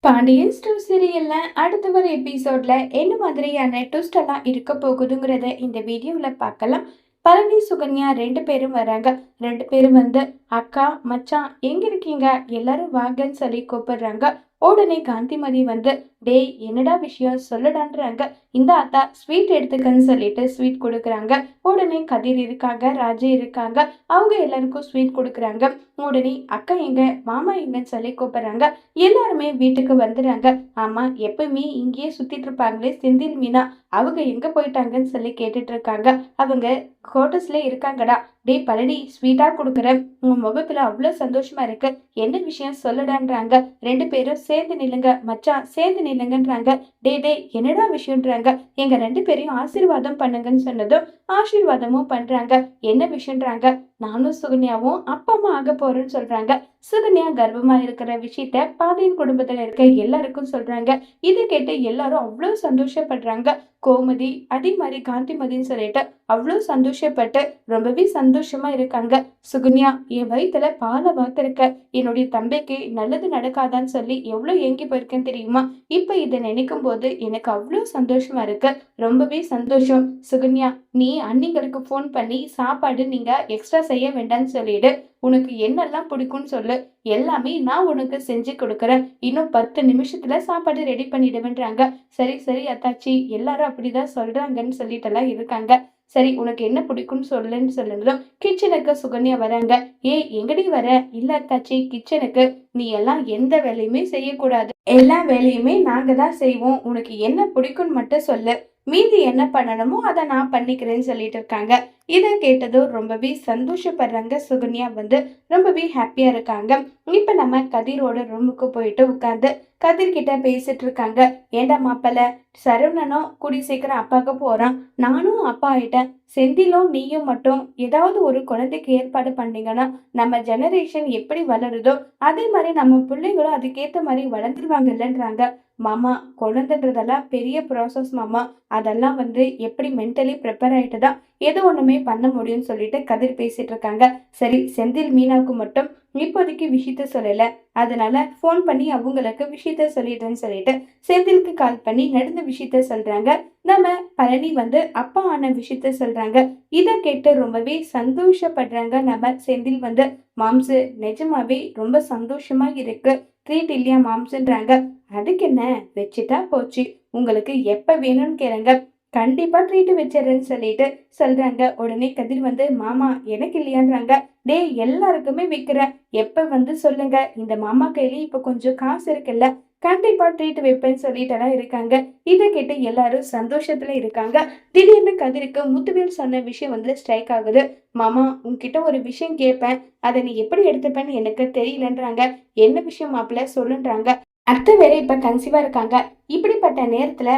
Pandian store சீரியல்ல அடுத்த வர எபிசோட்ல என்ன மாதிரியான ட்விஸ்ட் எல்லாம் இருக்க போகுதுங்கிறத இந்த வீடியோல பார்க்கலாம். பழனி சுகன்யா ரெண்டு பேரும் வராங்க. ரெண்டு பேரும் வந்து அக்கா மச்சான் எங்க இருக்கீங்க எல்லாரும் வாங்கன்னு சொல்லி கூப்பிடுறாங்க. உடனே காந்திமதி வந்து டேய் என்னடா விஷயம் சொல்லுடான்றாங்க. இந்த அத்தா ஸ்வீட் எடுத்துக்கன்னு சொல்லிட்டு ஸ்வீட் கொடுக்குறாங்க. உடனே கதிர் இருக்காங்க, ராஜே இருக்காங்க, அவங்க எல்லாருக்கும் ஸ்வீட் கொடுக்குறாங்க. உடனே அக்கா எங்க மாமா எங்கன்னு சொல்லி கூப்பிடுறாங்க. எல்லாருமே வீட்டுக்கு வந்துடுறாங்க. ஆமா எப்பவுமே இங்கேயே சுத்திட்டு இருப்பாங்களே செந்தில் மீனா, அவங்க எங்க போயிட்டாங்கன்னு சொல்லி கேட்டுட்டு இருக்காங்க. அவங்க குவார்டர்ஸ்ல இருக்காங்கடா. டேய் பழனி ஸ்வீட்டா கொடுக்குறேன், உங்க முகத்துல அவ்வளவு சந்தோஷமா இருக்கு, என்ன விஷயம் சொல்லுடான்றாங்க. ரெண்டு பேரும் சேர்ந்து நில்லுங்க மச்சான் சேர்ந்து நில்லுங்கன்றாங்க. டே என்னடா விஷயம்ன்றாங்க. எங்க ரெண்டு பேரையும் ஆசீர்வாதம் பண்ணுங்கன்னு சொன்னதும் ஆசீர்வாதமும் பண்றாங்க. என்ன விஷயம்ன்றாங்க. நானும் சுகன்யாவும் அப்பா அம்மா ஆக போறேன்னு சொல்றாங்க. சுகன்யா கர்ப்பமா இருக்கிற விஷயத்த பாண்டியன் குடும்பத்துல இருக்க எல்லாருக்கும் சொல்றாங்க. இதை கேட்டு எல்லாரும் அவ்வளவு சந்தோஷப்படுறாங்க. கோமதி அதே மாதிரி காந்திமதின்னு சொல்லிட்டு அவ்வளவு சந்தோஷப்பட்டு ரொம்பவே சந்தோஷமா இருக்காங்க. சுகன்யா என் வயித்துல பாலை வாத்திருக்க, என்னுடைய தம்பிக்கு நல்லது நடக்காதான்னு சொல்லி எவ்வளவு ஏங்கி போயிருக்கேன்னு தெரியுமா. இப்ப இதை நினைக்கும் போது எனக்கு அவ்வளவு சந்தோஷமா இருக்கு, ரொம்பவே சந்தோஷம். சுகன்யா நீ அன்னிங்களுக்கு போன் பண்ணி சாப்பாடு நீங்க எக்ஸ்ட்ரா செய்ய வேண்டாம்னு சொல்லிடு, உனக்கு என்னெல்லாம் பிடிக்கும்னு சொல்லு, எல்லாமே நான் உனக்கு செஞ்சு கொடுக்குறேன், இன்னும் 10 நிமிஷத்துல சாப்பாடு ரெடி பண்ணிடுவேன்றாங்க. சரி சரி அத்தாச்சி எல்லாரும் அப்படிதான் சொல்றாங்கன்னு சொல்லிட்டு எல்லாம் இருக்காங்க. சரி உனக்கு என்ன பிடிக்கும்னு சொல்லுன்னு சொல்லுறதும் கிச்சனுக்கு சுகன்யா வராங்க. ஏய் எங்கடி வர. இல்ல அத்தாச்சி கிச்சனுக்கு நீ எல்லாம் எந்த வேலையுமே செய்யக்கூடாது, எல்லா வேலையுமே நாங்க தான் செய்வோம், உனக்கு என்ன பிடிக்கும்னு மட்டும் சொல்லு, மீதி என்ன பண்ணணுமோ அதை நான் பண்ணிக்கிறேன்னு சொல்லிட்டு இருக்காங்க. இதை கேட்டதும் ரொம்பவே சந்தோஷப்படுறாங்க. சுகன்யா வந்து ரொம்பவே ஹாப்பியா இருக்காங்க. இப்ப நம்ம கதிரோட ரூமுக்கு போயிட்டு உட்காந்து கதிர் கிட்ட பேசிட்டு இருக்காங்க. ஏண்டா மாப்பிள்ள, சரவணனும் கூடி சீக்கிரம் அப்பாவுக்கு போறான், நானும் அப்பா ஆயிட்டேன், செந்திலும் நீயும் மட்டும் ஏதாவது ஒரு குழந்தைக்கு ஏற்பாடு பண்ணீங்கன்னா நம்ம ஜெனரேஷன் எப்படி வளருதோ அதே மாதிரி நம்ம பிள்ளைங்களும் அதுக்கேத்த மாதிரி வளர்ந்துருவாங்க இல்லைன்றாங்க. மாமா குழந்தைன்றதெல்லாம் பெரிய ப்ராசஸ் மாமா, அதெல்லாம் வந்து எப்படி மென்டலி ப்ரிப்பேர் ஆயிட்டு தான் எது ஒண்ணுமே பண்ண முடியும்னு சொல்லிட்டு கதிர் பேசிட்டு இருக்காங்க. சரி செந்தில் மீனாவுக்கு மட்டும் இப்போதைக்கு விஷயத்த சொல்லல, அதனால போன் பண்ணி அவங்களுக்கு விஷயத்த சொல்லிடுறேன்னு சொல்லிட்டு செந்திலுக்கு கால் பண்ணி நடந்த விஷயத்த சொல்றாங்க. நம்ம பழனி வந்து அப்பா ஆன விஷயத்த சொல்றாங்க. இதை கேட்டு ரொம்பவே சந்தோஷப்படுறாங்க. நம்ம செந்தில் வந்து மாம்சு நிஜமாவே ரொம்ப சந்தோஷமா இருக்கு, ட்ரீட் இல்லையா மாம்சுன்றாங்க. அதுக்கு என்ன வச்சுட்டா போச்சு, உங்களுக்கு எப்ப வேணும்னு கேளுங்க, கண்டிப்பா ட்ரீட் வச்சிடறேன்னு சொல்லிட்டு சொல்றாங்க. உடனே கதிர் வந்து மாமா எனக்கு இல்லையான்றாங்க. டே எல்லாருக்குமே வைக்கிற, எப்ப வந்து சொல்லுங்க, இந்த மாமா கையில இப்ப கொஞ்சம் காசு இருக்குல்ல, கண்டிப்பா ட்ரீட் வைப்பேன்னு சொல்லிட்டு இருக்காங்க. இதை கேட்டு எல்லாரும் சந்தோஷத்துல இருக்காங்க. திடீர்னு கதிருக்கு முத்துவேல் சொன்ன விஷயம் வந்து ஸ்ட்ரைக் ஆகுது. மாமா உன்கிட்ட ஒரு விஷயம் கேட்பேன், அதை நீ எப்படி எடுத்துப்பேன்னு எனக்கு தெரியலன்றாங்க. என்ன விஷயம் மாப்பிள்ள சொல்லுன்றாங்க. அத்தை வேற இப்ப கன்சீவா இருக்காங்க. இப்படிப்பட்ட நேரத்துல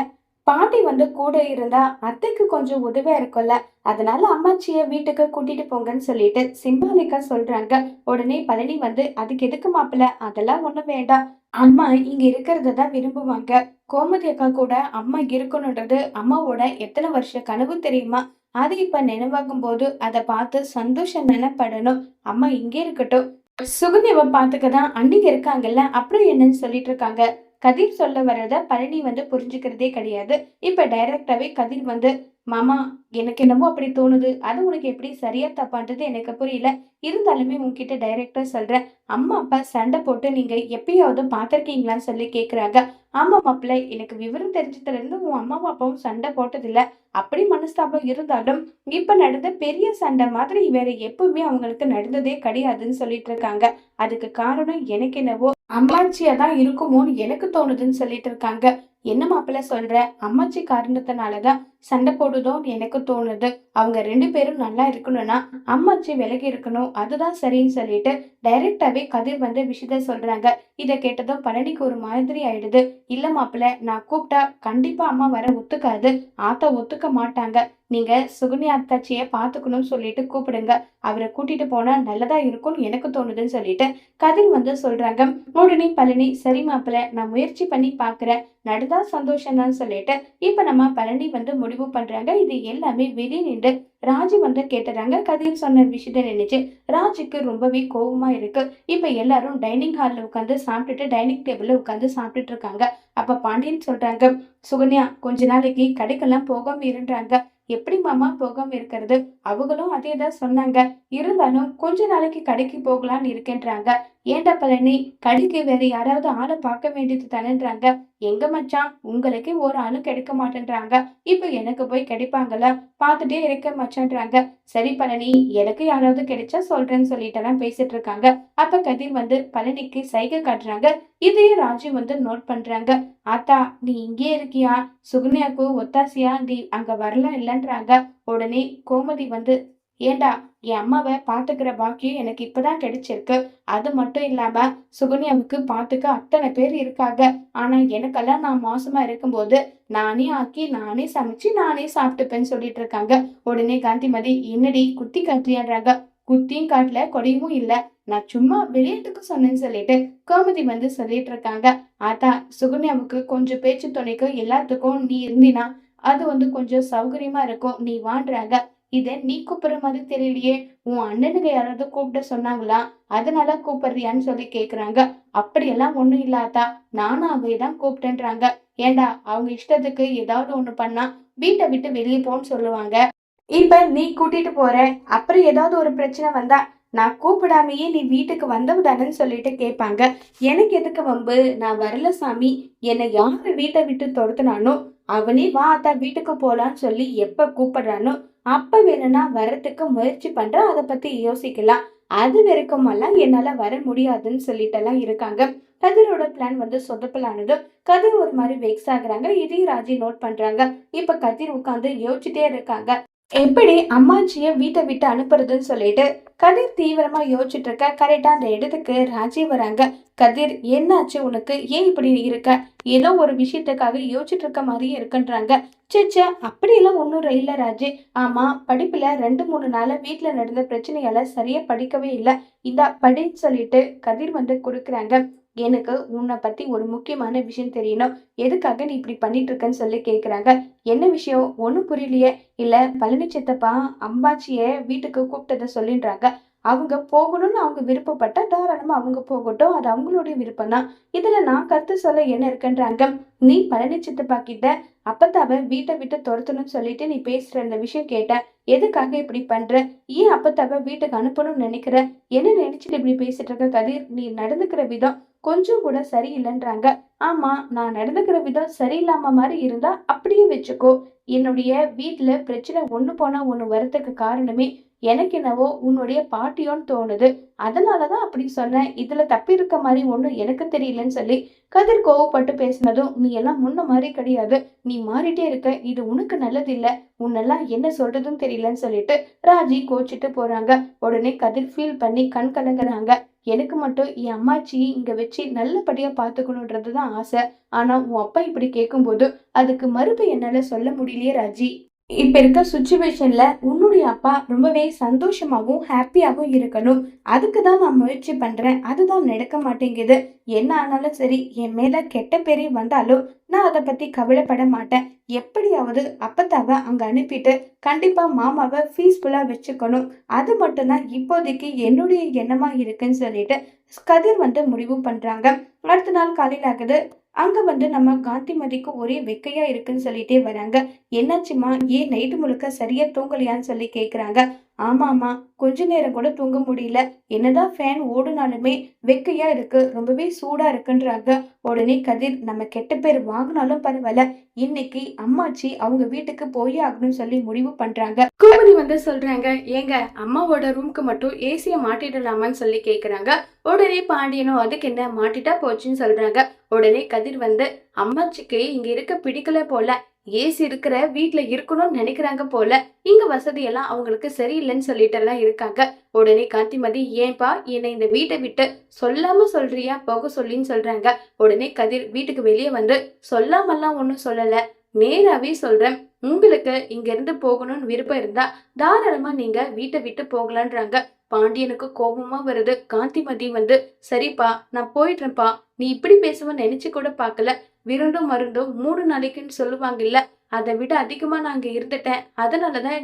பாட்டி வந்து கூட இருந்தா அத்தைக்கு கொஞ்சம் உதவியா இருக்கும்ல, அதனால அம்மாச்சிய வீட்டுக்கு கூட்டிட்டு போங்கன்னு சொல்லிட்டு சிம்பாலிக்கா சொல்றாங்க. உடனே பழனி வந்து அதுக்கு எதுக்கு மாப்பிள்ள, அதெல்லாம் ஒண்ணும் வேண்டாம், அம்மா இங்க இருக்கிறத தான் விரும்புவாங்க. கோமதி அக்கா கூட அம்மா இருக்கணும்ன்றது அம்மாவோட எத்தனை வருஷ கனவு தெரியுமா. அது இப்ப நினைவாகும் போது அதை பார்த்து சந்தோஷம் நினைப்படணும். அம்மா இங்கே இருக்கட்டும், சுகன்யாவை பாத்துக்கதான் அன்னிங்க இருக்காங்கல்ல, அப்புறம் என்னன்னு சொல்லிட்டு இருக்காங்க. கதிர் சொல்ல வர்றத பழனி வந்து புரிஞ்சுக்கிறதே கிடையாது. இப்ப டைரக்டாவே கதிர் வந்து மாமா எனக்கு என்னமோ அப்படி தோணுது, அது உனக்கு எப்படி சரியா தப்பான்றது எனக்கு புரியல, இருந்தாலுமே உன்கிட்ட டைரக்டா சொல்றேன், அம்மா அப்பா சண்டை போட்டு நீங்க எப்பயாவது பாத்திருக்கீங்களான்னு சொல்லி கேக்குறாங்க. ஆமா மாப்பிள்ள, எனக்கு விவரம் தெரிஞ்சதுல இருந்து உன் அம்மாவும் அப்பாவும் சண்டை போட்டதில்ல, அப்படி மனஸ்தாபம் இருந்தாலும் இப்ப நடந்த பெரிய சண்டை மாதிரி வேற எப்பவுமே அவங்களுக்கு நடந்ததே கிடையாதுன்னு சொல்லிட்டு இருக்காங்க. அதுக்கு காரணம் எனக்கு என்னவோ அம்மாச்சியா தான் இருக்குமோன்னு எனக்கு தோணுதுன்னு சொல்லிட்டு இருக்காங்க. என்ன மாப்பிள்ள சொல்ற, அம்மாச்சி காரணத்தினாலதான் சண்டை போடுதோன்னு எனக்கு தோணுது, அவங்க ரெண்டு பேரும் நல்லா இருக்கணும்னா அம்மாச்சி விலகி இருக்கணும், அதுதான் சரின்னு சொல்லிட்டு டைரக்டாவே கதிர் வந்து விஷயத்த சொல்றாங்க. இதை கேட்டதும் பழனிக்கு ஒரு மாதிரி ஆயிடுது. இல்ல மாப்பிள்ள, நான் கூப்பிட்டா கண்டிப்பா அம்மா வர ஒத்துக்காது, ஆத்தா ஒத்துக்க மாட்டாங்க, நீங்க சுகன்யா அத்தாச்சிய பாத்துக்கணும்னு சொல்லிட்டு கூப்பிடுங்க, அவரை கூட்டிட்டு போனா நல்லதா இருக்கும்னு எனக்கு தோணுதுன்னு சொல்லிட்டு கதிர் வந்து சொல்றாங்க. உடனே பழனி சரி மாப்பிள்ள நான் முயற்சி பண்ணி பாக்குறேன், நடந்தா சந்தோஷம் தான் சொல்லிட்டு இப்ப நம்ம பழனி வந்து முடிவு பண்றாங்க. இது எல்லாமே வெளியே நின்று ராஜி வந்து கேட்டுறாங்க. கதிர் சொன்ன விஷயத்த நினைச்சு ராஜுக்கு ரொம்பவே கோவமா இருக்கு. இப்ப எல்லாரும் டைனிங் ஹால்ல உட்காந்து சாப்பிட்டுட்டு டைனிங் டேபிள்ல உட்காந்து சாப்பிட்டுட்டு இருக்காங்க. அப்ப பாண்டியன் சொல்றாங்க, சுகன்யா கொஞ்ச நாளைக்கு கடைக்கெல்லாம் போகாம இருன்றாங்க. எப்படி மாமா போகாம இருக்கிறது? அவங்களும் அதே தான் சொன்னாங்க. இருந்தாலும் கொஞ்ச நாளைக்கு கடைக்கு போகலான்னு இருக்கேன்றாங்க. ஏன்டா பழனி, கடைக்கு வேற யாராவது ஆளை பார்க்க வேண்டியது தானேன்றாங்க. எங்க மச்சான், உங்களுக்கு ஒரு ஆளும் கிடைக்க மாட்டேன்றாங்க. இப்ப எனக்கு போய் கிடைப்பாங்களா? பார்த்துட்டே இருக்க மச்சான்றாங்க. சரி பழனி, எனக்கு யாராவது கிடைச்சா சொல்றேன்னு சொல்லிட்டு பேசிட்டு இருக்காங்க. அப்ப கதிர் வந்து பழனிக்கு சைகை காட்டுறாங்க. இதையும் ராஜு வந்து நோட் பண்றாங்க. ஆத்தா, நீ இங்கே இருக்கியா? சுகன்யாக்கு ஒத்தாசியா நீ அங்க வரலாம் இல்லைன்றாங்க. உடனே கோமதி வந்து, ஏண்டா, என் அம்மாவை பாத்துக்கிற பாக்கியம் எனக்கு இப்பதான் கிடைச்சிருக்கு. அது மட்டும் இல்லாம சுகன்யாவுக்கு பாத்துக்க அத்தனை பேர் இருக்காங்க. ஆனா எனக்கெல்லாம் நான் மோசமா இருக்கும்போது நானே ஆக்கி நானே சமைச்சு நானே சாப்பிட்டுப்பேன்னு சொல்லிட்டு இருக்காங்க. உடனே காந்திமதி, என்னடி குத்தி காட்டுறியான்றாங்க. குத்தியும் காட்டல, கொடையும் இல்ல, நான் சும்மா விளையாட்டுக்கு சொன்னேன்னு சொல்லிட்டு கோமதி வந்து சொல்லிட்டு இருக்காங்க. ஆத்தா, சுகன்யாவுக்கு கொஞ்சம் பேச்சு துணைக்கு எல்லாத்துக்கும் நீ இருந்தினா அது வந்து கொஞ்சம் சௌகரியமா இருக்கும். நீ வான்றாங்க. இத நீ கூப்பிடுற மாதிரி தெரியலையே, உன் அண்ணனுங்க யாராவது கூப்பிட சொன்னாங்களா? அதனால கூப்பிடுறியான்னு சொல்லி கேக்குறாங்க. அப்படியெல்லாம் ஒண்ணும் இல்லாதா, நானாவே தான் கூப்பிட்டேன்றாங்க. ஏண்டா, அவங்க இஷ்டத்துக்கு ஏதாவது ஒண்ணு பண்ணா வீட்டை விட்டு வெளியே போன்னு சொல்லுவாங்க. இப்ப நீ கூட்டிட்டு போற, அப்புறம் ஏதாவது ஒரு பிரச்சனை வந்தா நான் கூப்பிடாமையே நீ வீட்டுக்கு வந்தவுதானன்னு சொல்லிட்டு கேட்பாங்க. எனக்கு எதுக்கு வம்பு? நான் வரல சாமி. என்னை யாரு வீட்டை விட்டு துரத்துனானோ அவனே வா அத்தா வீட்டுக்கு போலான்னு சொல்லி எப்ப கூப்பிடுறானோ அப்ப வேணும்னா வர்றதுக்கு முயற்சி பண்ற, அதை பத்தி யோசிக்கலாம். அது வரைக்குமெல்லாம் என்னால வர முடியாதுன்னு சொல்லிட்டு இருக்காங்க. கதிரோட பிளான் வந்து சொதப்பலானது. கதிர் ஒரு மாதிரி வெக்ஸ் ஆகுறாங்க. இதையும் ராஜி நோட் பண்றாங்க. இப்ப கதிர் உட்காந்து யோசிச்சுட்டே இருக்காங்க. எப்படி அம்மாச்சிய வீட்டை விட்டு அனுப்புறதுன்னு சொல்லிட்டு கதிர் தீவிரமா யோசிச்சுட்டு இருக்க. கரெக்டா அந்த இடத்துக்கு ராஜி வராங்க. கதிர், என்னாச்சு உனக்கு? ஏன் இப்படி இருக்க? ஏதோ ஒரு விஷயத்துக்காக யோசிச்சுட்டு இருக்க மாதிரியே இருக்குன்றாங்க. சேச்சா, அப்படியெல்லாம் ஒன்றும் இல்ல ராஜி. ஆமா, படிப்புல 2-3 நாளா வீட்டுல நடந்த பிரச்சனையால சரியா படிக்கவே இல்லை. இந்தா படின்னு சொல்லிட்டு கதிர் வந்து கொடுக்குறாங்க. எனக்கு உன்னை பத்தி ஒரு முக்கியமான விஷயம் தெரியணும். எதுக்காக நீ இப்படி பண்ணிட்டு இருக்கன்னு சொல்லி கேக்குறாங்க. என்ன விஷயம்? ஒன்னும் புரியலையே. இல்ல, பழனி சித்தப்பா அம்பாச்சிய வீட்டுக்கு கூப்பிட்டதை சொல்லின்றாங்க. அவங்க போகணும்னு அவங்க விருப்பப்பட்டா தாராளமா அவங்க போகட்டும். அது அவங்களுடைய விருப்பம் தான். இதுல நான் கருத்து சொல்ல என்ன இருக்குன்றாங்க. நீ பழனி சித்தப்பா கிட்ட அப்பத்தாவ வீட்டை விட்டு துரத்தணும்னு சொல்லிட்டு நீ பேசுற இந்த விஷயம் கேட்ட. எதுக்காக இப்படி பண்ற? ஏன் அப்பத்தாவ வீட்டுக்கு அனுப்பணும்னு நினைக்கிற? என்ன நினைச்சிட்டு இப்படி பேசிட்டு இருக்க கதிர்? நீ நடந்துக்கிற விதம் கொஞ்சம் கூட சரியில்லைன்றாங்க. ஆமா, நான் நடந்துக்கிற விதம் சரியில்லாம மாதிரி இருந்தா அப்படியே வச்சுக்கோ. என்னுடைய வீட்டுல பிரச்சனை ஒண்ணு போனா ஒண்ணு வரதுக்கு காரணமே எனக்கு என்னவோ உன்னுடைய பாட்டியோன்னு தோணுது. அதனாலதான் அப்படி சொன்னேன். இதுல தப்பி இருக்க மாதிரி ஒண்ணும் எனக்கு தெரியலன்னு சொல்லி கதிர் கோவப்பட்டு பேசினதும், நீ எல்லாம் முன்ன மாதிரி கிடையாது. நீ மாறிட்டே இருக்க. இது உனக்கு நல்லது இல்ல. உன்னெல்லாம் என்ன சொல்றதுன்னு தெரியலன்னு சொல்லிட்டு ராஜி கோச்சிட்டு போறாங்க. உடனே கதிர் ஃபீல் பண்ணி கண் கலங்குறாங்க. எனக்கு மட்டும் என் அம்மாச்சி இங்க வச்சு நல்லபடியா பாத்துக்கணுன்றதுதான் ஆசை. ஆனா உன் அப்பா இப்படி கேட்கும்போது அதுக்கு மறுப்பு என்னால சொல்ல முடியலையே ராஜி. இப்ப இருக்க சுச்சுவேஷன்ல உன்னுடைய அப்பா ரொம்பவே சந்தோஷமாவும் ஹாப்பியாவும் இருக்கணும். அதுக்கு தான் நான் முயற்சி பண்றேன். அதுதான் நடக்க மாட்டேங்குது. என்ன ஆனாலும் சரி, என் மேல கெட்ட பேரே வந்தாலும் நான் அதை பத்தி கவலைப்பட மாட்டேன். எப்படியாவது அப்பத்தாவ அங்க அனுப்பிட்டு கண்டிப்பா மாமாவை பீஸ்ஃபுல்லா வச்சுக்கணும். அது மட்டும்தான் இப்போதைக்கு என்னுடைய எண்ணமா இருக்குன்னு சொல்லிட்டு கதிர் வந்து முடிவு பண்றாங்க. அடுத்த நாள் காலையில ஆகுது. அங்க வந்து நம்ம காந்திமதிக்கு ஒரே வெக்கையா இருக்குன்னு சொல்லிட்டே வராங்க. என்னாச்சுமா? ஏன் நைட்டு முழுக்க சரியா தூங்கலையான்னு சொல்லி கேக்குறாங்க. ஆமாமா, கொஞ்ச நேரம் கூட தூங்க முடியல. என்னதான் ஃபேன் ஓடுனாலுமே வெக்கையா இருக்கு, ரொம்பவே சூடா இருக்குன்றாங்க. உடனே கதிர், நம்ம கெட்ட பேர் வாங்கினாலும் பரவாயில்ல, இன்னைக்கு அம்மாச்சி அவங்க வீட்டுக்கு போயே ஆகணும்னு சொல்லி முடிவு பண்றாங்க. கோமதி வந்து சொல்றாங்க, ஏங்க அம்மாவோட ரூம்க்கு மட்டும் ஏசிய மாட்டிடலாமான்னு சொல்லி கேக்குறாங்க. உடனே பாண்டியனும் அதுக்கு என்ன, மாட்டிட்டா போச்சுன்னு சொல்றாங்க. உடனே கதிர் வந்து, அம்மாச்சிக்கு இங்க இருக்க பிடிக்கல போல, ஏசி இருக்கிற வீட்டுல இருக்கணும்னு நினைக்கிறாங்க போல, இங்க வசதி எல்லாம் அவங்களுக்கு சரியில்லைன்னு சொல்லிட்டு எல்லாம் இருக்காங்க. உடனே காந்திமதி, ஏன்பா என்னை இந்த வீட்டை விட்டு சொல்லாம சொல்றியா போக சொல்லின்னு சொல்றாங்க. உடனே கதிர் வீட்டுக்கு வெளியே வந்து, சொல்லாமல்லாம் ஒன்னும் சொல்லல, நேராவே சொல்றேன். உங்களுக்கு இங்க இருந்து போகணும்னு விருப்பம் இருந்தா தாராளமா நீங்க வீட்டை விட்டு போகலான்றாங்க. பாண்டியனுக்கு கோபமா வருது. காந்திமதி வந்து சரிப்பா நான் போயிடுறேன்ப்பா, நீ இப்படி பேசுவன்னு நினைச்சு கூட பார்க்கல. விருந்தும் மருந்தும் 3 நாளைக்குன்னு சொல்லுவாங்கல்ல, அதை விட அதிகமா நான் அங்க இருந்துட்டேன். அதனாலதான்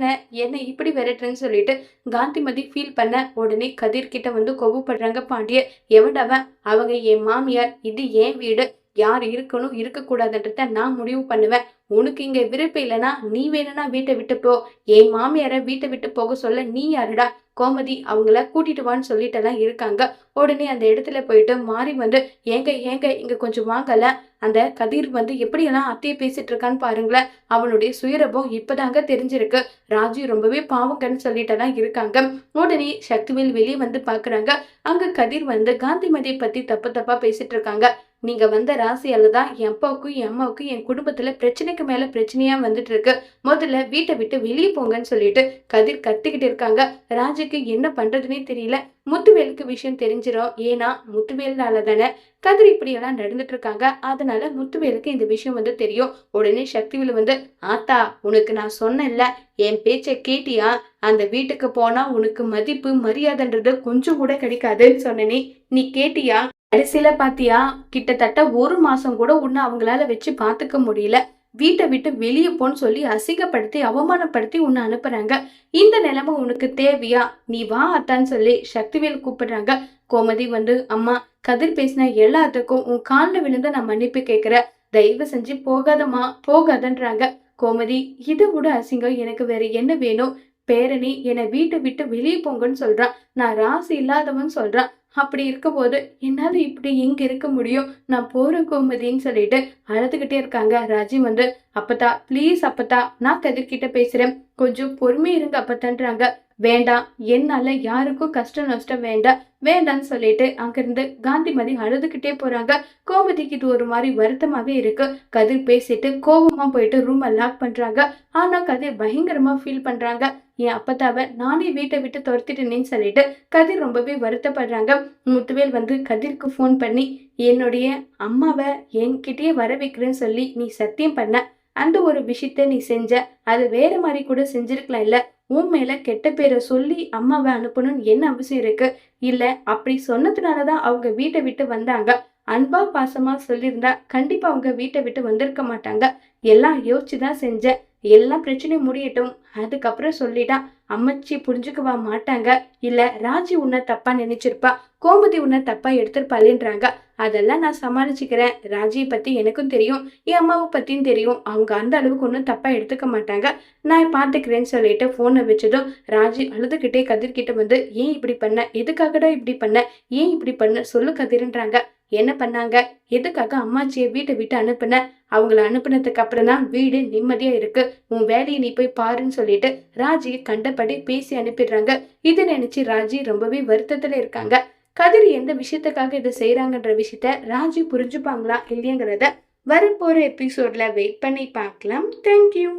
என்ன இப்படி விரட்டுறேன்னு சொல்லிட்டு காந்திமதி ஃபீல் பண்ண உடனே கதிர் கிட்ட வந்து கோவப்படுறாங்க பாண்டியர். எவன்டவன், அவங்க என் மாமியார், இது என் வீடு, யார் இருக்கணும் இருக்க கூடாதுன்றத நான் முடிவு பண்ணுவேன். உனக்கு இங்க விருப்பம் இல்லைன்னா நீ வேணும்னா வீட்டை விட்டு போ. என் மாமியார வீட்டை விட்டு போக சொல்ல நீ யாருடா? கோமதி அவங்கள கூட்டிட்டு வான்னு சொல்லிட்டெல்லாம் இருக்காங்க. உடனே அந்த இடத்துல போயிட்டு மாறி வந்து ஏங்க ஏங்க இங்க கொஞ்சம் வாங்கல. அந்த கதிர் வந்து எப்படியெல்லாம் அத்தைய பேசிட்டு இருக்கான்னு பாருங்களேன். அவனுடைய சுயரபம் இப்பதாங்க தெரிஞ்சிருக்கு. ராஜு ரொம்பவே பாவங்கன்னு சொல்லிட்டெல்லாம் இருக்காங்க. உடனே சக்திவேல் வெளியே வந்து பாக்குறாங்க. அங்க கதிர் வந்து காந்திமதியை பத்தி தப்பு தப்பா பேசிட்டு இருக்காங்க. நீங்க வந்த ராசியால தான் என் அப்பாவுக்கும் என் அம்மாவுக்கும் என் குடும்பத்துல பிரச்சனைக்கு மேல பிரச்சனையா வந்துட்டு இருக்கு. முதல்ல வீட்டை விட்டு வெளியே போங்கன்னு சொல்லிட்டு கதிர் கத்திக்கிட்டு இருக்காங்க. ராஜுக்கு என்ன பண்றதுன்னே தெரியல. முத்துவேலுக்கு விஷயம் தெரிஞ்சிடும். ஏன்னா முத்துவேல்னால தானே கதிர் இப்படி எல்லாம் நடந்துட்டு இருக்காங்க. அதனால முத்துவேலுக்கு இந்த விஷயம் வந்து தெரியும். உடனே சக்திவேலு வந்து ஆத்தா உனக்கு நான் சொன்னேன்ல, என் பேச்சை கேட்டியா? அந்த வீட்டுக்கு போனா உனக்கு மதிப்பு மரியாதைன்றது கொஞ்சம் கூட கிடைக்காதுன்னு சொன்னனே, நீ கேட்டியா? கடைசியில பாத்தியா, கிட்டத்தட்ட 1 மாசம் கூட உன்னை அவங்களால வச்சு பாத்துக்க முடியல. வீட்டை விட்டு வெளியே போன்னு சொல்லி அசிங்கப்படுத்தி அவமானப்படுத்தி உன்னை அனுப்புறாங்க. இந்த நிலைமை உனக்கு தேவையா? நீ வா அத்தான்னு சொல்லி சக்திவேல் கூப்பிடுறாங்க. கோமதி வந்து அம்மா கதிர் பேசின எல்லாத்துக்கும் உன் காலில் விழுந்து நான் மன்னிப்பு கேட்கிறேன். தயவு செஞ்சு போகாதம்மா போகாதன்றாங்க. கோமதி இதை விட அசிங்கம் எனக்கு வேற என்ன வேணும்? பேரணி என்னை வீட்டை விட்டு வெளியே போங்கன்னு சொல்றான். நான் ராசி இல்லாதவன் சொல்றான். அப்படி இருக்கும்போது என்னால இப்படி எங்க இருக்க முடியும்? நான் போறேன் கோமதின்னு சொல்லிட்டு அழுதுகிட்டே இருக்காங்க. ராஜி வந்து அப்பத்தா ப்ளீஸ் அப்பத்தா, நான் கதிர்கிட்ட பேசுறேன், கொஞ்சம் பொறுமை இருங்க அப்பத்தான்றாங்க. வேண்டாம், என்னால யாருக்கும் கஷ்டம் நஷ்டம் வேண்டாம் வேண்டான்னு சொல்லிட்டு அங்கிருந்து காந்திமதி அழுதுகிட்டே போறாங்க. கோமதிக்கு இது ஒரு மாதிரி வருத்தமாவே இருக்கு. கதிர் பேசிட்டு கோபமா போயிட்டு ரூமை லாக் பண்றாங்க. ஆனா கதிர் பயங்கரமா ஃபீல் பண்றாங்க. என் அப்பத்தாவை நானே வீட்டை விட்டு துரத்திட்டேன்னு சொல்லிட்டு கதிர் ரொம்பவே வருத்தப்படுறாங்க. முத்துவேல் வந்து கதிருக்கு ஃபோன் பண்ணி என்னுடைய அம்மாவை என்கிட்டயே வர வைக்கிறேன்னு சொல்லி நீ சத்தியம் பண்ண, அந்த ஒரு விஷயத்த நீ செஞ்ச, அது வேற மாதிரி கூட செஞ்சிருக்கலாம் இல்ல. உன் மேல கெட்ட பேரை சொல்லி அம்மாவை அனுப்பணும்னு என்ன அவசியம் இருக்கு? இல்ல அப்படி சொன்னதுனாலதான் அவங்க வீட்டை விட்டு வந்தாங்க. அன்பா பாசமா சொல்லியிருந்தா கண்டிப்பா அவங்க வீட்டை விட்டு வந்திருக்க மாட்டாங்க. எல்லாம் யோசிச்சுதான் செஞ்சேன். எல்லாம் பிரச்சனை முடியட்டும், அதுக்கப்புறம் சொல்லிட்டா அம்மச்சி புரிஞ்சுக்குவா மாட்டாங்க. இல்ல ராஜி உன்னை தப்பா நினைச்சிருப்பா, கோமதி உன்னை தப்பா எடுத்திருப்பாள்ன்றாங்க. அதெல்லாம் நான் சமாளிச்சுக்கிறேன். ராஜியை பத்தி எனக்கும் தெரியும், என் அம்மாவை பத்தியும் தெரியும். அவங்க அந்த அளவுக்கு ஒன்றும் தப்பா எடுத்துக்க மாட்டாங்க. நான் பாத்துக்கிறேன்னு சொல்லிட்டு போனை வச்சதும் ராஜி அழுதுகிட்டே கதிர்கிட்ட வந்து ஏன் இப்படி பண்ண, எதுக்காகடா இப்படி பண்ண, ஏன் இப்படி பண்ண சொல்லு கதிர்ன்றாங்க. என்ன பண்ணாங்க, எதுக்காக அம்மாச்சியை வீட்டை விட்டு அனுப்புன? அவங்கள அனுப்புனதுக்கு அப்புறம் தான் வீடு நிம்மதியா இருக்கு. உன் வேலையை நீ போய் பாருன்னு சொல்லிட்டு ராஜியை கண்டபடி பேசி அனுப்பிடுறாங்க. இதை நினைச்சு ராஜி ரொம்பவே வருத்தத்துல இருக்காங்க. கதிர் எந்த விஷயத்துக்காக இதை செய்யறாங்கன்ற விஷயத்த ராஜி புரிஞ்சுப்பாங்களா இல்லையங்கிறத வரப்போற எபிசோட்ல வெயிட் பண்ணி பார்க்கலாம். தேங்க்யூ.